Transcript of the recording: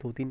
2-3